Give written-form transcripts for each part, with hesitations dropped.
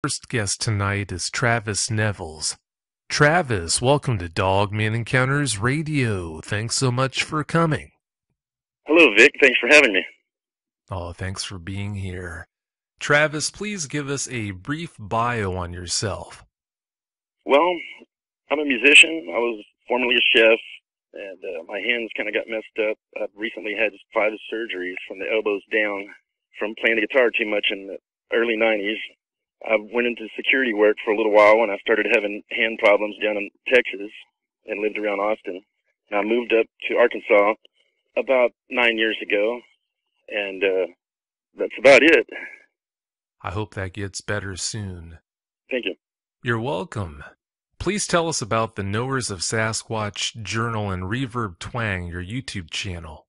First guest tonight is Travis Nevels. Travis, welcome to Dogman Encounters Radio. Thanks so much for coming. Hello, Vic. Thanks for having me. Oh, thanks for being here. Travis, please give us a brief bio on yourself. Well, I'm a musician. I was formerly a chef, and my hands kind of got messed up. I've recently had 5 surgeries from the elbows down from playing the guitar too much in the early 90s. I went into security work for a little while when I started having hand problems down in Texas and lived around Austin. And I moved up to Arkansas about 9 years ago, and that's about it. I hope that gets better soon. Thank you. You're welcome. Please tell us about the Knowers of Sasquatch Journal and Reverb Twang, your YouTube channel.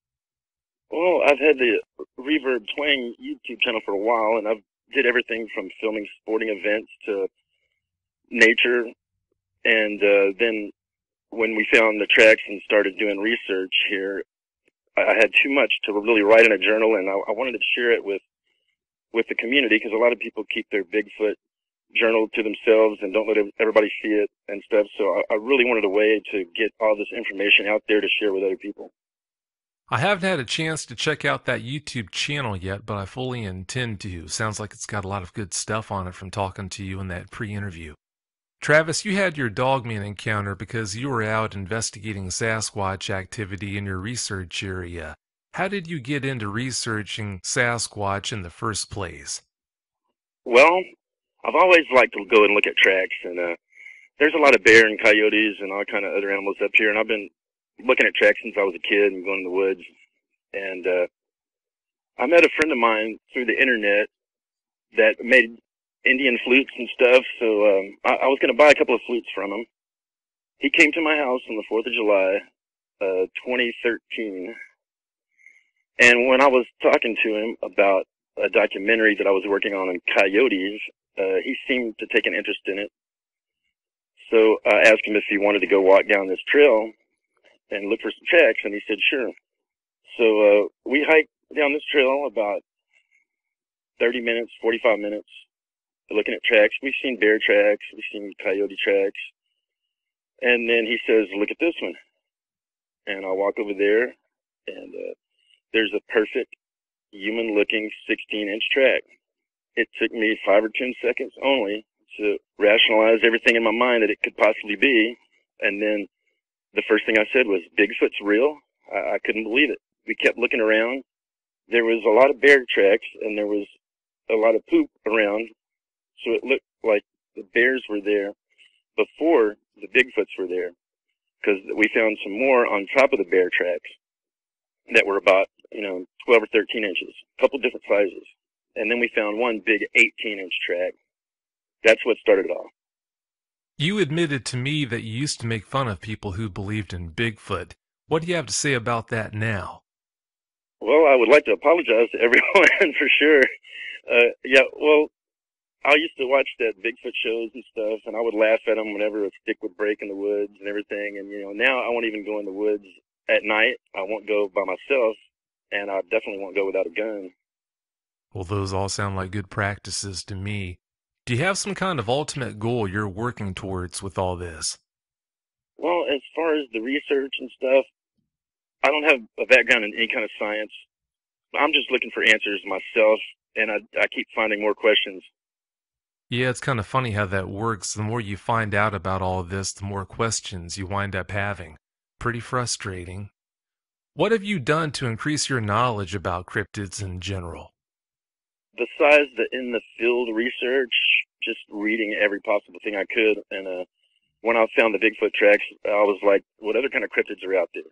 Well, I've had the Reverb Twang YouTube channel for a while, and I've did everything from filming sporting events to nature. And then when we found the tracks and started doing research here, I had too much to really write in a journal, and I wanted to share it with the community, because a lot of people keep their Bigfoot journal to themselves and don't let everybody see it and stuff. So I really wanted a way to get all this information out there to share with other people. I haven't had a chance to check out that YouTube channel yet, but I fully intend to. Sounds like it's got a lot of good stuff on it from talking to you in that pre-interview. Travis, you had your Dogman encounter because you were out investigating Sasquatch activity in your research area. How did you get into researching Sasquatch in the first place? Well, I've always liked to go and look at tracks, and there's a lot of bear and coyotes and all kind of other animals up here, and I've been looking at tracks since I was a kid and going in the woods. And I met a friend of mine through the internet that made Indian flutes and stuff, so I was going to buy a couple of flutes from him. He came to my house on the 4th of July, 2013, and when I was talking to him about a documentary that I was working on coyotes, he seemed to take an interest in it. So I asked him if he wanted to go walk down this trail and look for some tracks, and he said sure. So we hiked down this trail about 30 minutes, 45 minutes, looking at tracks. We've seen bear tracks, we've seen coyote tracks, and then he says, look at this one. And I walk over there, and there's a perfect human-looking 16-inch track. It took me 5 or 10 seconds only to rationalize everything in my mind that it could possibly be, and then the first thing I said was, Bigfoot's real? I couldn't believe it. We kept looking around. There was a lot of bear tracks, and there was a lot of poop around, so it looked like the bears were there before the Bigfoots were there, because we found some more on top of the bear tracks that were about, 12 or 13 inches, a couple different sizes. And then we found one big 18-inch track. That's what started it all. You admitted to me that you used to make fun of people who believed in Bigfoot. What do you have to say about that now? Well, I would like to apologize to everyone for sure. I used to watch that Bigfoot shows and stuff, and I would laugh at them whenever a stick would break in the woods and everything. And, now I won't even go in the woods at night. I won't go by myself, and I definitely won't go without a gun. Well, those all sound like good practices to me. Do you have some kind of ultimate goal you're working towards with all this? Well, as far as the research and stuff, I don't have a background in any kind of science. I'm just looking for answers myself, and I keep finding more questions. Yeah, it's kind of funny how that works. The more you find out about all of this, the more questions you wind up having. Pretty frustrating. What have you done to increase your knowledge about cryptids in general? Besides the in-the-field research, just reading every possible thing I could, and when I found the Bigfoot tracks, I was like, what other kind of cryptids are out there?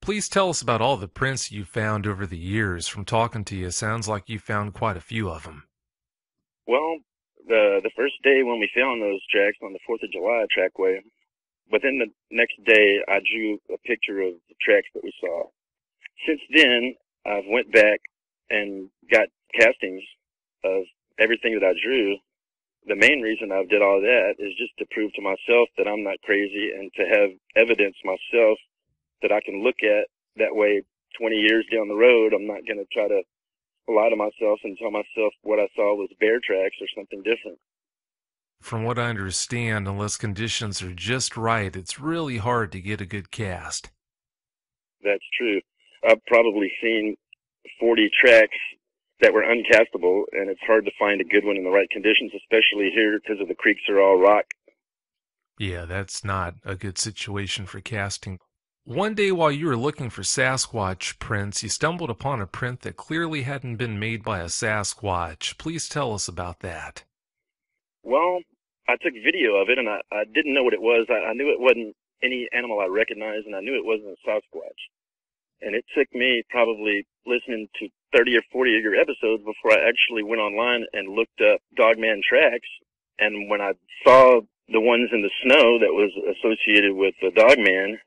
Please tell us about all the prints you found over the years. From talking to you, sounds like you found quite a few of them. Well, the first day when we found those tracks on the 4th of July trackway, within the next day, I drew a picture of the tracks that we saw. Since then, I've went back and got castings of everything that I drew. The main reason I did all that is just to prove to myself that I'm not crazy, and to have evidence myself that I can look at. That way, 20 years down the road, I'm not going to try to lie to myself and tell myself what I saw was bear tracks or something different. From what I understand, unless conditions are just right, it's really hard to get a good cast. That's true. I've probably seen 40 tracks that were uncastable, and it's hard to find a good one in the right conditions, especially here because of the creeks are all rock. Yeah, that's not a good situation for casting. One day while you were looking for Sasquatch prints, you stumbled upon a print that clearly hadn't been made by a Sasquatch. Please tell us about that. Well, I took video of it, and I didn't know what it was. I knew it wasn't any animal I recognized, and I knew it wasn't a Sasquatch. And it took me probably listening to 30 or 40 of your episodes before I actually went online and looked up Dogman tracks. And when I saw the ones in the snow that was associated with the Dogman,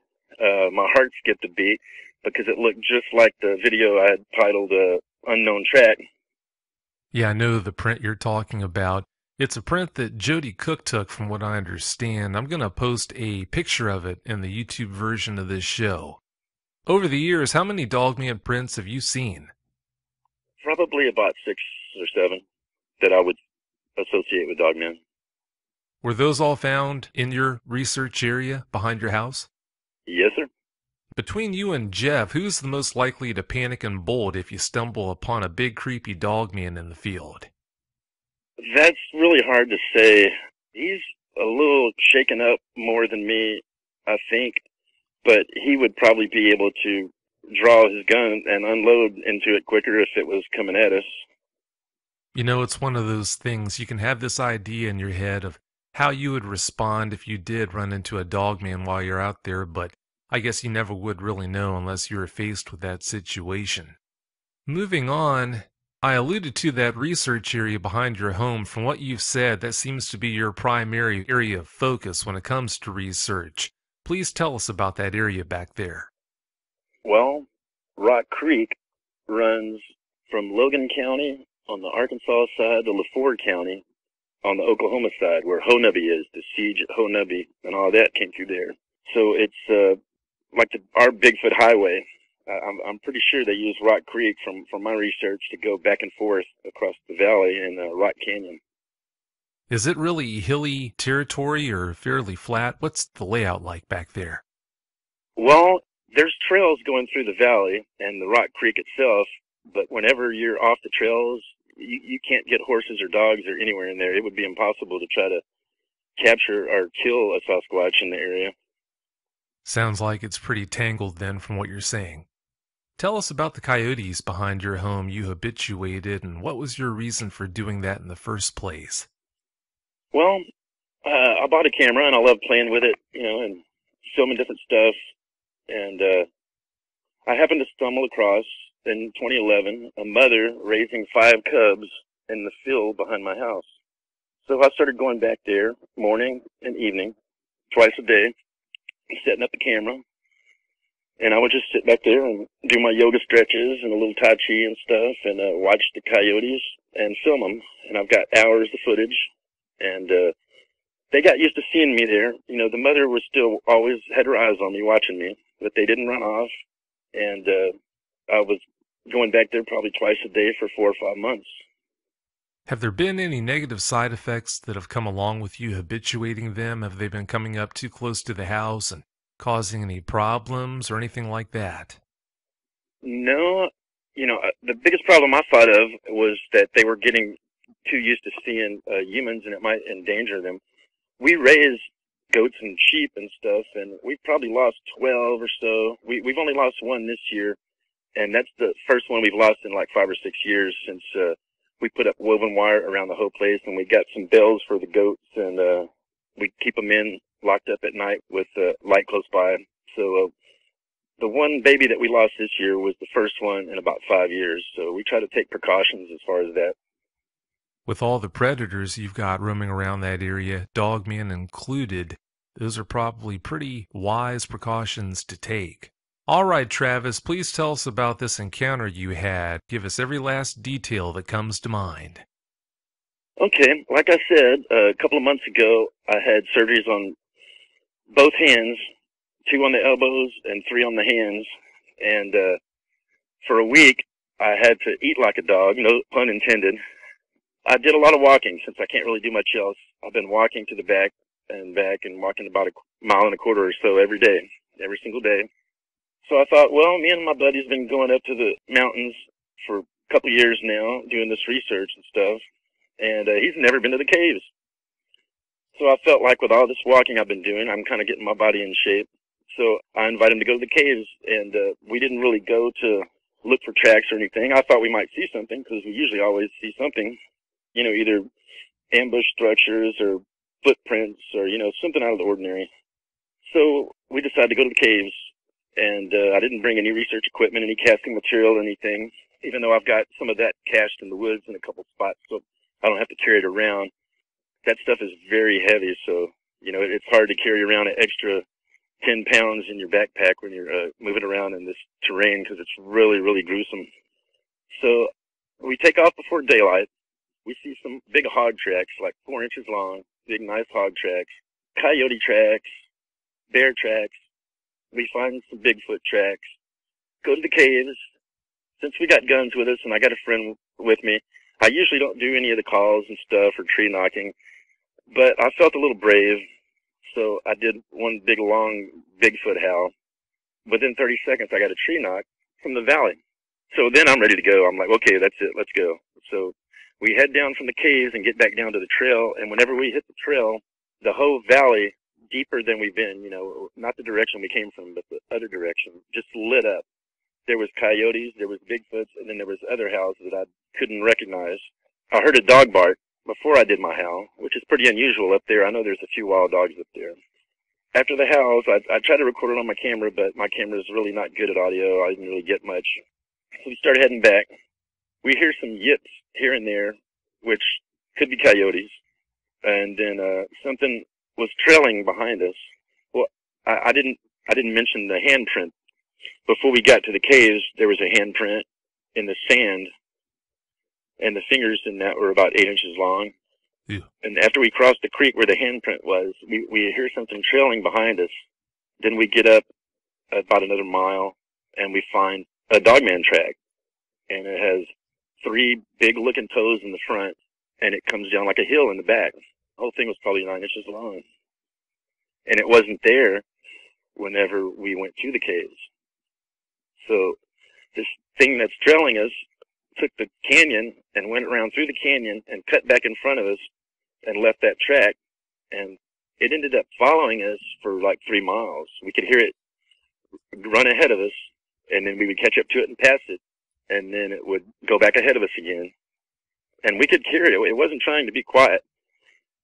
my heart skipped a beat because it looked just like the video I had titled Unknown Track. Yeah, I know the print you're talking about. It's a print that Jody Cook took, from what I understand. I'm going to post a picture of it in the YouTube version of this show. Over the years, how many Dogman prints have you seen? Probably about 6 or 7 that I would associate with Dogman. Were those all found in your research area behind your house? Yes, sir. Between you and Jeff, who's the most likely to panic and bolt if you stumble upon a big creepy Dogman in the field? That's really hard to say. He's a little shaken up more than me, I think, but he would probably be able to draw his gun and unload into it quicker if it was coming at us. You know, it's one of those things. You can have this idea in your head of how you would respond if you did run into a Dogman while you're out there, but I guess you never would really know unless you were faced with that situation. Moving on, I alluded to that research area behind your home. From what you've said, that seems to be your primary area of focus when it comes to research. Please tell us about that area back there. Well, Rock Creek runs from Logan County on the Arkansas side to LaFord County on the Oklahoma side, where Honubby is, the siege at Honubby and all that came through there. So it's like our Bigfoot highway. I'm pretty sure they use Rock Creek from my research to go back and forth across the valley in Rock Canyon. Is it really hilly territory or fairly flat? What's the layout like back there? Well, there's trails going through the valley and the Rock Creek itself, but whenever you're off the trails, you can't get horses or dogs or anywhere in there. It would be impossible to try to capture or kill a Sasquatch in the area. Sounds like it's pretty tangled then from what you're saying. Tell us about the coyotes behind your home you habituated, and what was your reason for doing that in the first place? Well, I bought a camera and I love playing with it, and filming different stuff. And I happened to stumble across, in 2011, a mother raising 5 cubs in the field behind my house. So I started going back there morning and evening, twice a day, setting up the camera. And I would just sit back there and do my yoga stretches and a little Tai Chi and stuff and watch the coyotes and film them. And I've got hours of footage. And they got used to seeing me there. The mother was still always had her eyes on me, watching me, but they didn't run off. And I was going back there probably twice a day for 4 or 5 months. Have there been any negative side effects that have come along with you habituating them? Have they been coming up too close to the house and causing any problems or anything like that? No. The biggest problem I thought of was that they were getting too used to seeing humans and it might endanger them. We raise goats and sheep and stuff, and we've probably lost 12 or so. We've only lost 1 this year, and that's the first one we've lost in like 5 or 6 years since we put up woven wire around the whole place, and we got some bells for the goats, and we keep them locked up at night with light close by. So the one baby that we lost this year was the first one in about 5 years. So we try to take precautions as far as that. With all the predators you've got roaming around that area, Dogman included, those are probably pretty wise precautions to take. All right, Travis, please tell us about this encounter you had. Give us every last detail that comes to mind. Okay, like I said, a couple of months ago, I had surgeries on both hands, 2 on the elbows and 3 on the hands. And for a week, I had to eat like a dog, no pun intended. I did a lot of walking since I can't really do much else. I've been walking to the back and walking about a mile and a quarter or so every day, every single day. So I thought, well, me and my buddy's been going up to the mountains for a couple of years now, doing this research and stuff, and he's never been to the caves. So I felt like with all this walking I've been doing, I'm kind of getting my body in shape. So I invited him to go to the caves, and we didn't really go to look for tracks or anything. I thought we might see something, because we usually always see something, you know, either ambush structures or footprints or, you know, something out of the ordinary. So we decided to go to the caves, and I didn't bring any research equipment, any casting material or anything, even though I've got some of that cached in the woods in a couple spots, so I don't have to carry it around. That stuff is very heavy, so, you know, it's hard to carry around an extra 10 pounds in your backpack when you're moving around in this terrain, because it's really, really gruesome. So we take off before daylight. We see some big hog tracks, like 4 inches long, big, nice hog tracks, coyote tracks, bear tracks. We find some Bigfoot tracks. Go to the caves. Since we got guns with us and I got a friend with me, I usually don't do any of the calls and stuff or tree knocking, but I felt a little brave, so I did one big, long Bigfoot howl. Within 30 seconds, I got a tree knock from the valley. So then I'm ready to go. I'm like, okay, that's it. Let's go. So we head down from the caves and get back down to the trail, and whenever we hit the trail, the whole valley, deeper than we've been, you know, not the direction we came from, but the other direction, just lit up. There was coyotes, there was Bigfoots, and then there was other howls that I couldn't recognize. I heard a dog bark before I did my howl, which is pretty unusual up there. I know there's a few wild dogs up there. After the howls, I tried to record it on my camera, but my camera is really not good at audio. I didn't really get much. So we started heading back. We hear some yips here and there, which could be coyotes. And then something was trailing behind us. Well, I didn't mention the handprint. Before we got to the caves, there was a handprint in the sand, and the fingers in that were about 8 inches long. Yeah. And after we crossed the creek where the handprint was, we hear something trailing behind us. Then we get up about another mile, and we find a dogman track. And it has 3 big-looking toes in the front, and it comes down like a hill in the back. The whole thing was probably 9 inches long. And it wasn't there whenever we went to the caves. So this thing that's trailing us took the canyon and went around through the canyon and cut back in front of us and left that track. And it ended up following us for like 3 miles. We could hear it run ahead of us, and then we would catch up to it and pass it, and then it would go back ahead of us again. And we could hear it. It wasn't trying to be quiet,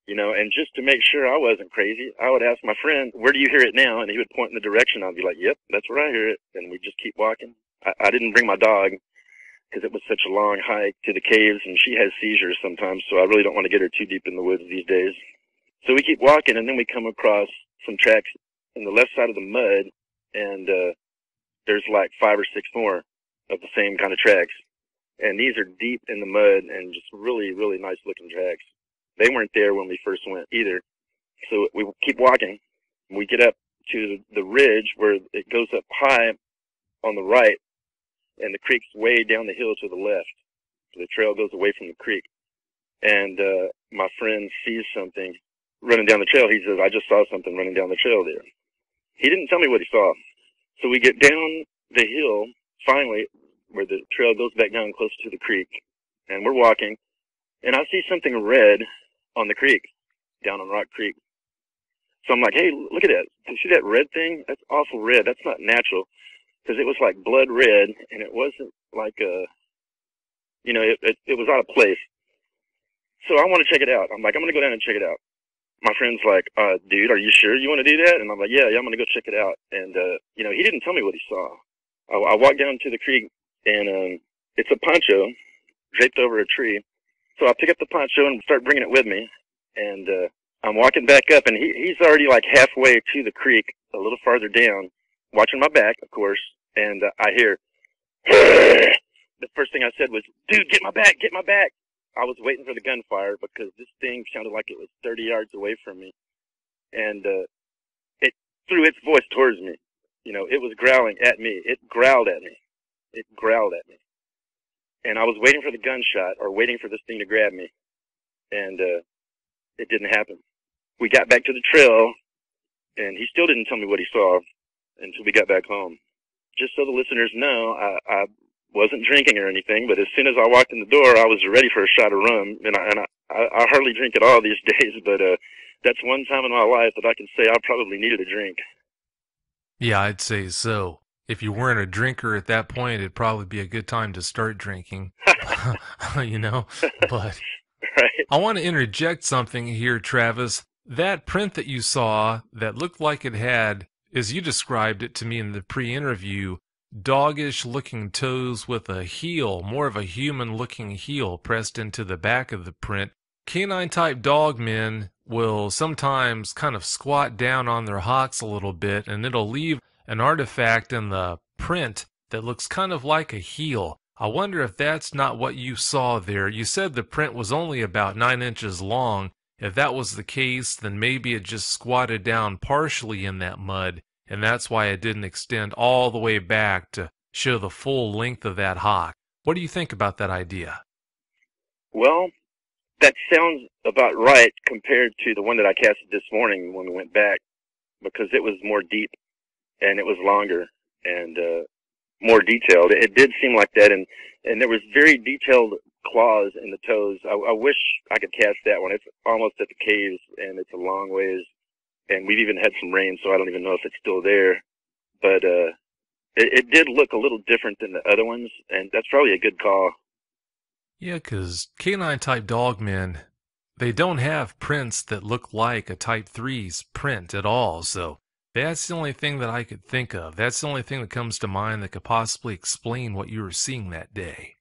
you know, and just to make sure I wasn't crazy, I would ask my friend, where do you hear it now? And he would point in the direction. I'd be like, yep, that's where I hear it. And we'd just keep walking. I didn't bring my dog because it was such a long hike to the caves, and she has seizures sometimes, so I really don't want to get her too deep in the woods these days. So we keep walking, and then we come across some tracks on the left side of the mud, and there's like 5 or 6 more of the same kind of tracks. And these are deep in the mud and just really, really nice looking tracks. They weren't there when we first went either. So we keep walking. We get up to the ridge where it goes up high on the right, and the creek's way down the hill to the left. The trail goes away from the creek. And my friend sees something running down the trail. He says, I just saw something running down the trail there. He didn't tell me what he saw. So we get down the hill, finally, where the trail goes back down close to the creek. And we're walking, and I see something red on the creek, down on Rock Creek. So I'm like, hey, look at that. Do you see that red thing? That's awful red. That's not natural. Because it was like blood red, and it wasn't like you know, it was out of place. So I want to check it out. I'm like, I'm going to go down and check it out. My friend's like, dude, are you sure you want to do that? And I'm like, yeah, I'm going to go check it out. And, you know, he didn't tell me what he saw. I walked down to the creek, and it's a poncho draped over a tree. So I pick up the poncho and start bringing it with me. And I'm walking back up, and he's already like halfway to the creek, a little farther down, watching my back, of course. And I hear, the first thing I said was, dude, get my back, get my back. I was waiting for the gunfire because this thing sounded like it was 30 yards away from me. And it threw its voice towards me. You know, it was growling at me. It growled at me. It growled at me. and I was waiting for the gunshot or waiting for this thing to grab me, and it didn't happen. We got back to the trail, and he still didn't tell me what he saw until we got back home. Just so the listeners know, I wasn't drinking or anything, but as soon as I walked in the door, I was ready for a shot of rum, and I hardly drink at all these days, but that's one time in my life that I can say I probably needed a drink. Yeah, I'd say so. If you weren't a drinker at that point, it'd probably be a good time to start drinking. You know, but Right. I want to interject something here, Travis. That print that you saw that looked like it had, as you described it to me in the pre-interview, doggish looking toes with a heel, more of a human looking heel pressed into the back of the print. Canine type dog men will sometimes kind of squat down on their hocks a little bit, and it'll leave an artifact in the print that looks kind of like a heel. I wonder if that's not what you saw there. You said the print was only about 9 inches long. If that was the case, then maybe it just squatted down partially in that mud, and that's why it didn't extend all the way back to show the full length of that hock. What do you think about that idea? Well, that sounds about right compared to the one that I casted this morning when we went back, because it was more deep and it was longer and more detailed. It did seem like that, and there was very detailed claws in the toes. I wish I could cast that one. It's almost at the caves, and it's a long ways, and we've even had some rain, so I don't even know if it's still there. But it did look a little different than the other ones, and that's probably a good call. Yeah, because canine type dog men, they don't have prints that look like a type 3's print at all, so that's the only thing that I could think of. That's the only thing that comes to mind that could possibly explain what you were seeing that day.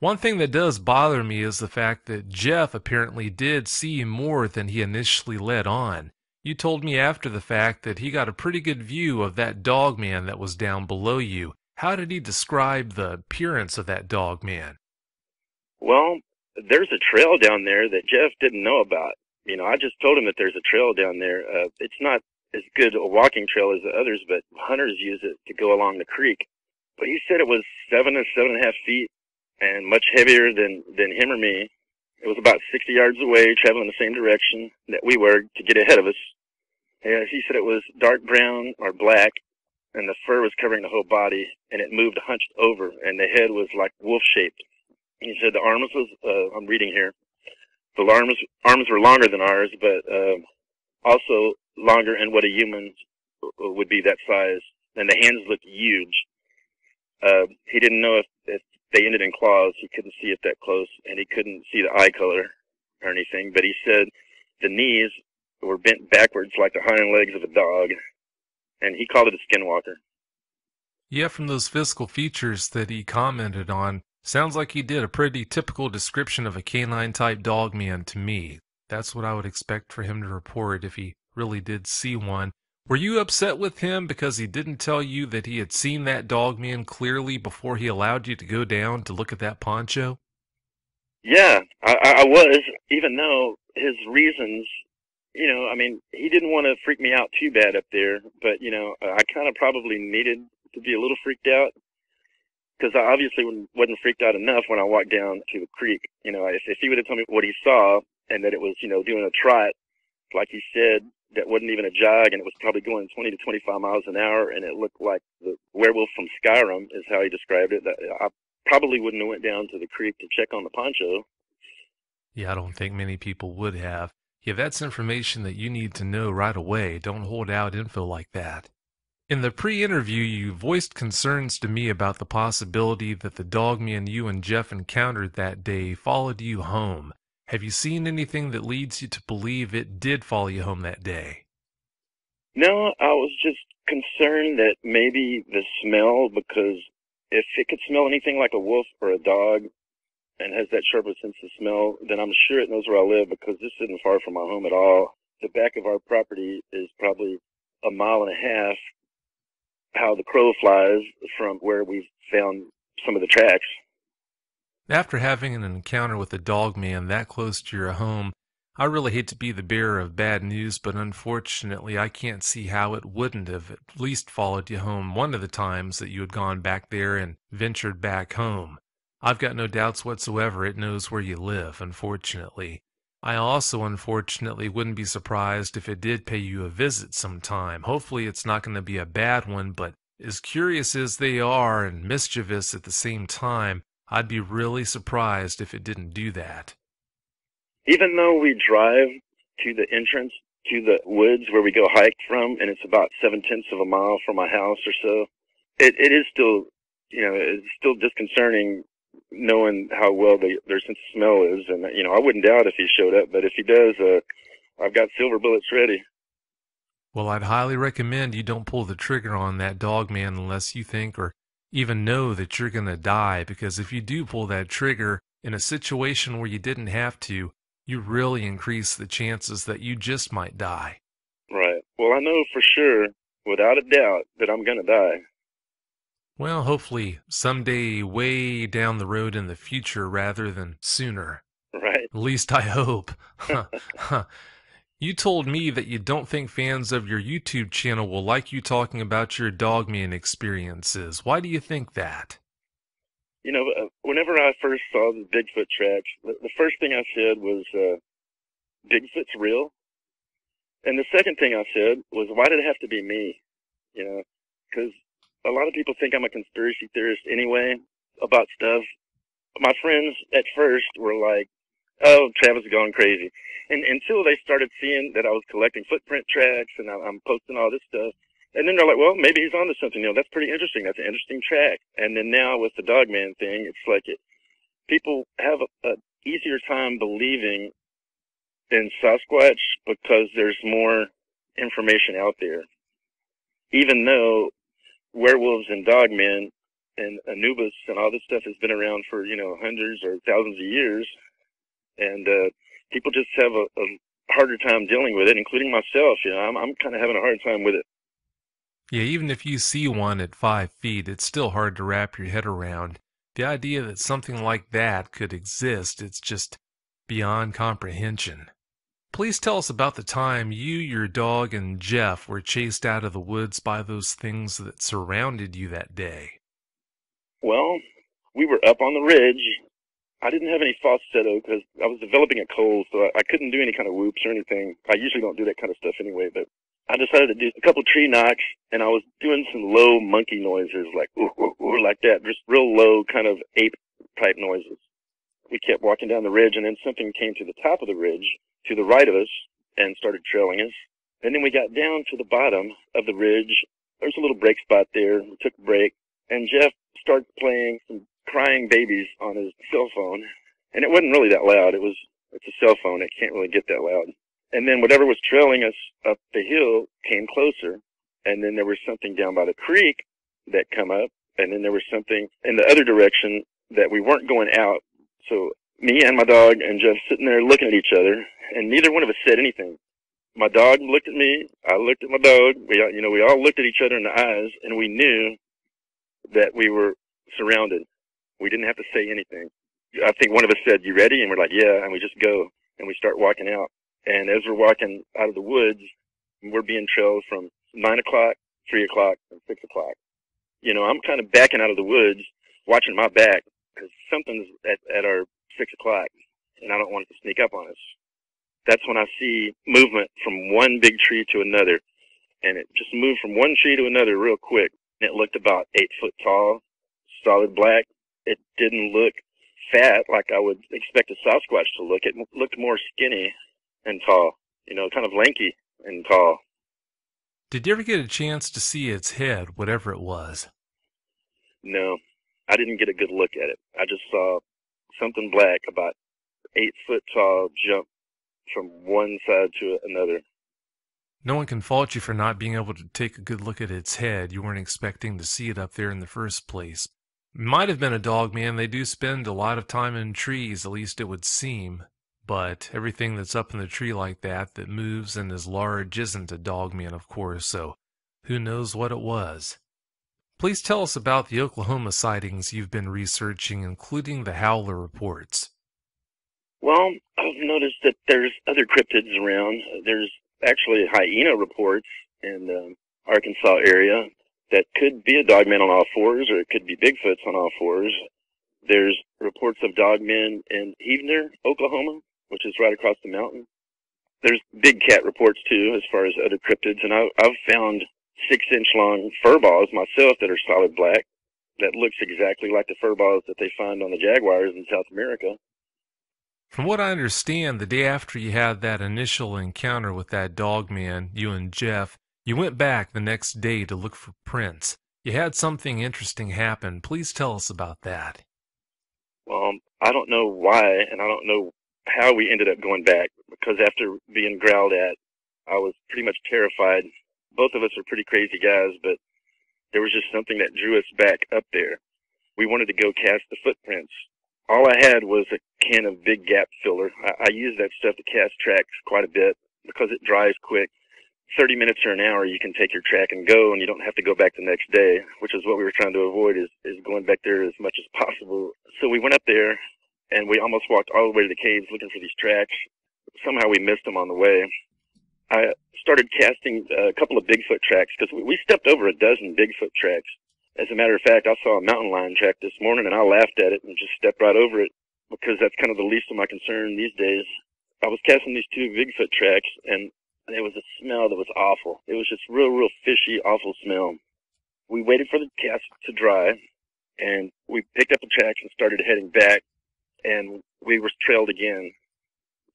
One thing that does bother me is the fact that Jeff apparently did see more than he initially let on. You told me after the fact that he got a pretty good view of that dog man that was down below you. How did he describe the appearance of that dog man? Well, there's a trail down there that Jeff didn't know about. You know, I just told him that there's a trail down there. It's not as good a walking trail as the others, but hunters use it to go along the creek. But he said it was 7.5 feet and much heavier than him or me. It was about 60 yards away, traveling the same direction that we were to get ahead of us. And he said it was dark brown or black, and the fur was covering the whole body, and it moved hunched over, and the head was like wolf-shaped. He said the arms was, I'm reading here, the arms were longer than ours, but also longer in what a human would be that size, and the hands looked huge. He didn't know if they ended in claws. He couldn't see it that close, and he couldn't see the eye color or anything, but he said the knees were bent backwards like the hind legs of a dog, and he called it a skinwalker. Yeah, from those physical features that he commented on, sounds like he did a pretty typical description of a canine-type dog man to me. That's what I would expect for him to report if he really did see one. Were you upset with him because he didn't tell you that he had seen that dog man clearly before he allowed you to go down to look at that poncho? Yeah, I was, even though his reasons, you know, I mean, he didn't want to freak me out too bad up there, but, you know, I kind of probably needed to be a little freaked out, because I obviously wasn't freaked out enough when I walked down to the creek. You know, if he would have told me what he saw and that it was, you know, doing a trot, like he said, that wasn't even a jog, and it was probably going 20 to 25 miles an hour, and it looked like the werewolf from Skyrim is how he described it. I probably wouldn't have went down to the creek to check on the poncho. Yeah, I don't think many people would have. Yeah, that's information that you need to know right away. Don't hold out info like that. In the pre-interview, you voiced concerns to me about the possibility that the dogman you and Jeff encountered that day followed you home. Have you seen anything that leads you to believe it did follow you home that day? No, I was just concerned that maybe the smell, because if it could smell anything like a wolf or a dog and has that sharper sense of smell, then I'm sure it knows where I live, because this isn't far from my home at all. The back of our property is probably 1.5 miles, how the crow flies from where we found some of the tracks. After having an encounter with a dogman that close to your home, I really hate to be the bearer of bad news, but unfortunately I can't see how it wouldn't have at least followed you home one of the times that you had gone back there and ventured back home. I've got no doubts whatsoever it knows where you live, unfortunately. I also, unfortunately, wouldn't be surprised if it did pay you a visit sometime. Hopefully it's not going to be a bad one, but as curious as they are and mischievous at the same time, I'd be really surprised if it didn't do that. Even though we drive to the entrance to the woods where we go hike from, and it's about 7/10 of a mile from my house or so, it is still, it's still disconcerting knowing how well their sense of smell is. And, I wouldn't doubt if he showed up, but if he does, I've got silver bullets ready. Well, I'd highly recommend you don't pull the trigger on that dog man unless you think or even know that you're going to die, because if you do pull that trigger in a situation where you didn't have to, you really increase the chances that you just might die. Right. Well, I know for sure, without a doubt, that I'm going to die. Well, hopefully someday way down the road in the future rather than sooner. Right. At least I hope. You told me that you don't think fans of your YouTube channel will like you talking about your dogman experiences. Why do you think that? Whenever I first saw the Bigfoot tracks, the first thing I said was, Bigfoot's real. And the second thing I said was, why did it have to be me? Because a lot of people think I'm a conspiracy theorist anyway about stuff. My friends at first were like, oh, Travis is going crazy. And until they started seeing that I was collecting footprint tracks and I'm posting all this stuff. And then they're like, well, maybe he's onto something. That's pretty interesting. That's an interesting track. And then now with the Dogman thing, it's like people have a easier time believing in Sasquatch because there's more information out there. Even though werewolves and dogmen and Anubis and all this stuff has been around for, hundreds or thousands of years. And people just have a harder time dealing with it, including myself. I'm kind of having a hard time with it. Yeah, even if you see one at 5 feet, it's still hard to wrap your head around. The idea that something like that could exist, it's just beyond comprehension. Please tell us about the time you, your dog, and Jeff were chased out of the woods by those things that surrounded you that day. Well, we were up on the ridge. I didn't have any falsetto because I was developing a cold, so I couldn't do any kind of whoops or anything. I usually don't do that kind of stuff anyway, but I decided to do a couple tree knocks, and I was doing some low monkey noises, like ooh, ooh, ooh, like that, just real low kind of ape-type noises. We kept walking down the ridge, and then something came to the top of the ridge, to the right of us, and started trailing us. And then we got down to the bottom of the ridge. There was a little break spot there. We took a break, and Jeff started playing some crying babies on his cell phone. And it wasn't really that loud. It's a cell phone. It can't really get that loud. And then whatever was trailing us up the hill came closer. And then there was something down by the creek that come up. And then there was something in the other direction that we weren't going out. So me and my dog and Jeff sitting there looking at each other, and neither one of us said anything. My dog looked at me. I looked at my dog. We all looked at each other in the eyes, and we knew that we were surrounded. We didn't have to say anything. I think one of us said, "You ready?" And we're like, "Yeah," and we just go, and we start walking out. And as we're walking out of the woods, we're being trailed from 9 o'clock, 3 o'clock, and 6 o'clock. I'm kind of backing out of the woods, watching my back, because something's at our 6 o'clock, and I don't want it to sneak up on us. That's when I see movement from one big tree to another, and it just moved from one tree to another real quick. It looked about 8 foot tall, solid black. It didn't look fat like I would expect a Sasquatch to look. It looked more skinny and tall, kind of lanky and tall. Did you ever get a chance to see its head, whatever it was? No, I didn't get a good look at it. I just saw something black, about 8 foot tall, jump from one side to another. No one can fault you for not being able to take a good look at its head. You weren't expecting to see it up there in the first place. It might have been a dog man. They do spend a lot of time in trees, at least it would seem. But everything that's up in the tree like that moves and is large isn't a dog man, of course, so who knows what it was. Please tell us about the Oklahoma sightings you've been researching, including the Howler reports. Well, I've noticed that there's other cryptids around. There's actually hyena reports in the Arkansas area that could be a dogman on all fours, or it could be Bigfoots on all fours. There's reports of dogmen in Heavener, Oklahoma, which is right across the mountain. There's big cat reports too, as far as other cryptids, and I've found 6-inch long fur balls myself that are solid black that looks exactly like the fur balls that they find on the jaguars in South America. From what I understand, the day after you had that initial encounter with that dog man, you and Jeff, you went back the next day to look for prints. You had something interesting happen. Please tell us about that. Well, I don't know why, and I don't know how we ended up going back, because after being growled at, I was pretty much terrified. Both of us are pretty crazy guys, but there was just something that drew us back up there. We wanted to go cast the footprints. All I had was a can of Big Gap filler. I use that stuff to cast tracks quite a bit because it dries quick. 30 minutes or an hour, you can take your track and go, and you don't have to go back the next day, which is what we were trying to avoid, is going back there as much as possible. So we went up there, and we almost walked all the way to the caves looking for these tracks. Somehow we missed them on the way. I started casting a couple of Bigfoot tracks, because we stepped over a dozen Bigfoot tracks. As a matter of fact, I saw a mountain lion track this morning, and I laughed at it and just stepped right over it, because that's kind of the least of my concern these days. I was casting these 2 Bigfoot tracks, and it was a smell that was awful. It was just real fishy, awful smell. We waited for the cast to dry, and we picked up the tracks and started heading back, and we were trailed again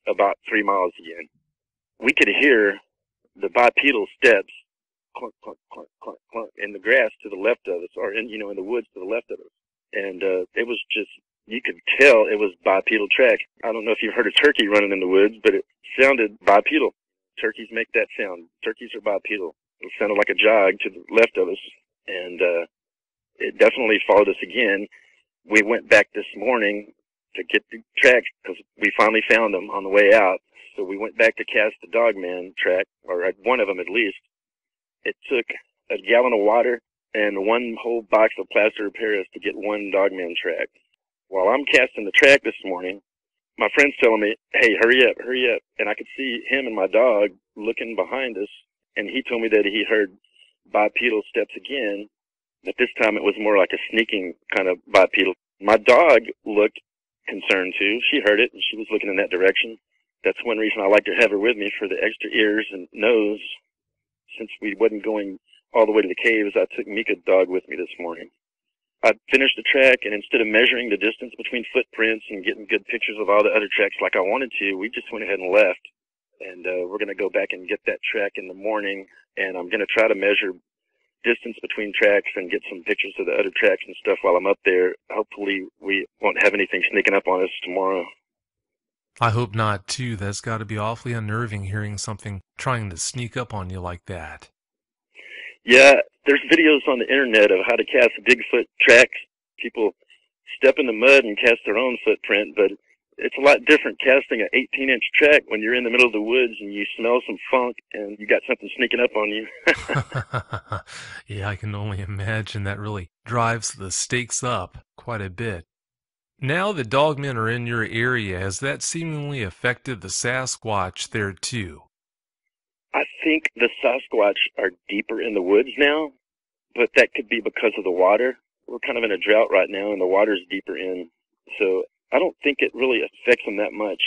about 3 miles again. We could hear the bipedal steps clunk, clunk, clunk, clunk, clunk in the grass to the left of us, or in the woods to the left of us. And it was just, you could tell it was bipedal track. I don't know if you've heard a turkey running in the woods, but it sounded bipedal. Turkeys make that sound. Turkeys are bipedal. It sounded like a jog to the left of us, and it definitely followed us again. We went back this morning to get the tracks because we finally found them on the way out. So we went back to cast the dogman track, or one of them at least. It took a gallon of water and 1 whole box of plaster of Paris to get 1 dogman track. While I'm casting the track this morning, my friend's telling me, hey, hurry up, hurry up. And I could see him and my dog looking behind us, and he told me that he heard bipedal steps again, but this time it was more like a sneaking kind of bipedal. My dog looked concerned too. She heard it, and she was looking in that direction. That's one reason I like to have her with me, for the extra ears and nose. Since we wasn't going all the way to the caves, I took Mika's dog with me this morning. I finished the track, and instead of measuring the distance between footprints and getting good pictures of all the other tracks like I wanted to, we just went ahead and left. And we're going to go back and get that track in the morning, and I'm going to try to measure distance between tracks and get some pictures of the other tracks and stuff while I'm up there. Hopefully we won't have anything sneaking up on us tomorrow. I hope not, too. That's got to be awfully unnerving, hearing something trying to sneak up on you like that. Yeah, there's videos on the internet of how to cast Bigfoot tracks. People step in the mud and cast their own footprint, but it's a lot different casting an 18-inch track when you're in the middle of the woods and you smell some funk and you got something sneaking up on you. Yeah, I can only imagine that really drives the stakes up quite a bit. Now that dogmen are in your area, has that seemingly affected the Sasquatch there too? I think the Sasquatch are deeper in the woods now, but that could be because of the water. We're kind of in a drought right now, and the water's deeper in, so I don't think it really affects them that much.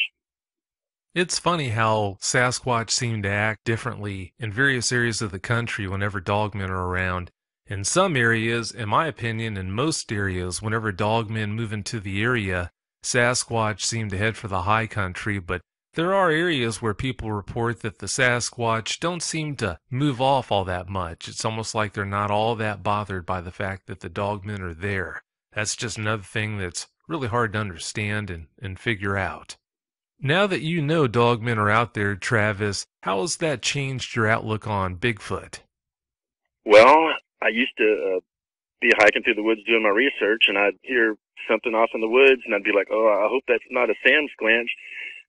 It's funny how Sasquatch seem to act differently in various areas of the country whenever dogmen are around. In some areas, in my opinion, in most areas, whenever dogmen move into the area, Sasquatch seem to head for the high country, but there are areas where people report that the Sasquatch don't seem to move off all that much. It's almost like they're not all that bothered by the fact that the dogmen are there. That's just another thing that's really hard to understand and figure out. Now that you know dogmen are out there, Travis, how has that changed your outlook on Bigfoot? Well, I used to be hiking through the woods doing my research, and I'd hear something off in the woods, and I'd be like, oh, I hope that's not a Sam Squanch.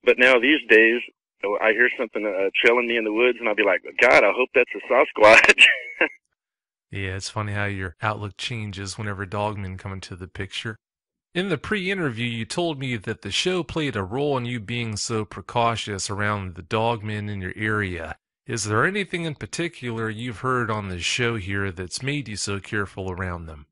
But now these days, I hear something trailing me in the woods, and I'll be like, God, I hope that's a Sasquatch. Yeah, it's funny how your outlook changes whenever dogmen come into the picture. In the pre-interview, you told me that the show played a role in you being so precautious around the dogmen in your area. Is there anything in particular you've heard on the show here that's made you so careful around them?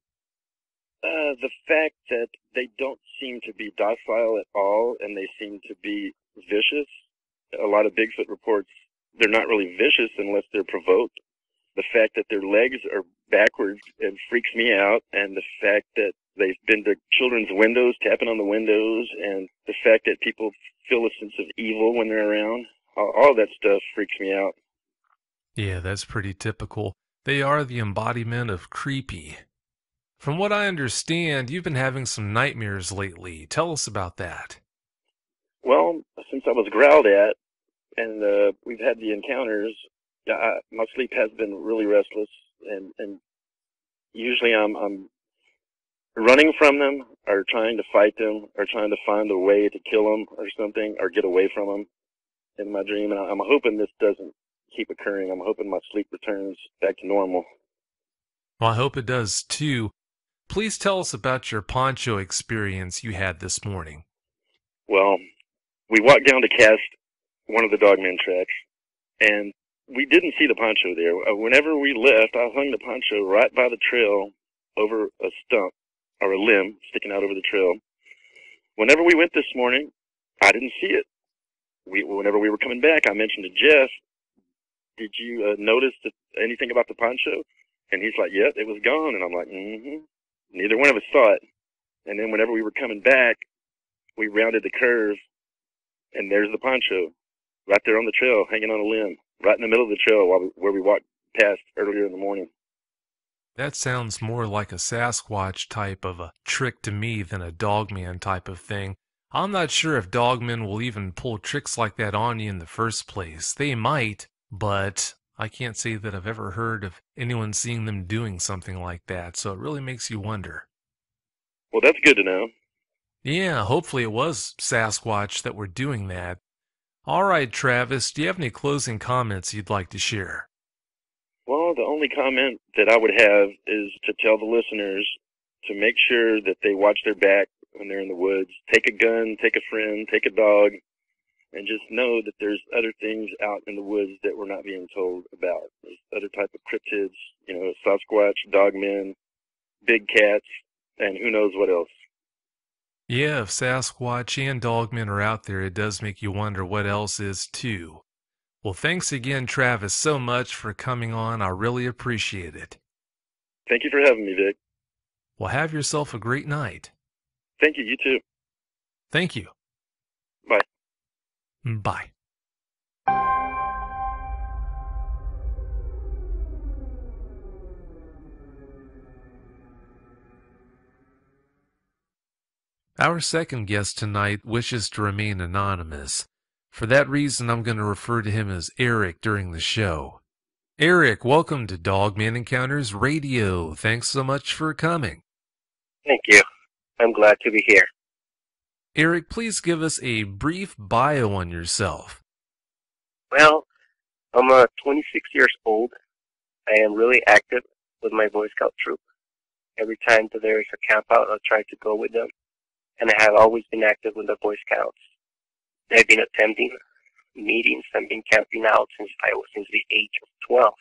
The fact that they don't seem to be docile at all, and they seem to be vicious. A lot of Bigfoot reports, they're not really vicious unless they're provoked. The fact that their legs are backwards, it freaks me out, and the fact that they've been to children's windows, tapping on the windows, and the fact that people feel a sense of evil when they're around, all that stuff freaks me out. Yeah, that's pretty typical. They are the embodiment of creepy. From what I understand, you've been having some nightmares lately. Tell us about that. Well, since I was growled at, and we've had the encounters, my sleep has been really restless, and usually I'm running from them, or trying to fight them, or trying to find a way to kill them or something, or get away from them in my dream. And I'm hoping this doesn't keep occurring. I'm hoping my sleep returns back to normal. Well, I hope it does too. Please tell us about your poncho experience you had this morning. Well, we walked down to cast one of the dogman tracks, and we didn't see the poncho there. Whenever we left, I hung the poncho right by the trail over a stump, or a limb sticking out over the trail. Whenever we went this morning, I didn't see it. Whenever we were coming back, I mentioned to Jeff, did you notice anything about the poncho? And he's like, yeah, it was gone. And I'm like, Neither one of us saw it. And then whenever we were coming back, we rounded the curve, and there's the poncho right there on the trail, hanging on a limb, right in the middle of the trail where we walked past earlier in the morning. That sounds more like a Sasquatch type of a trick to me than a dogman type of thing. I'm not sure if dogmen will even pull tricks like that on you in the first place. They might, but I can't say that I've ever heard of anyone seeing them doing something like that, so it really makes you wonder. Well, that's good to know. Yeah, hopefully it was Sasquatch that were doing that. All right, Travis, do you have any closing comments you'd like to share? Well, the only comment that I would have is to tell the listeners to make sure that they watch their back when they're in the woods. Take a gun, take a friend, take a dog, and just know that there's other things out in the woods that we're not being told about. There's other type of cryptids, Sasquatch, dogmen, big cats, and who knows what else. Yeah, if Sasquatch and dogmen are out there, it does make you wonder what else is too. Well, thanks again, Travis, so much for coming on. I really appreciate it. Thank you for having me, Vic. Well, have yourself a great night. Thank you. You too. Thank you. Bye. Bye. Our second guest tonight wishes to remain anonymous. For that reason, I'm going to refer to him as Eric during the show. Eric, welcome to Dogman Encounters Radio. Thanks so much for coming. Thank you. I'm glad to be here. Eric, please give us a brief bio on yourself. Well, I'm 26 years old. I am really active with my Boy Scout troop. Every time that there is a camp out, I'll try to go with them. And I have always been active with the Boy Scouts. I've been attending meetings and been camping out since the age of 12.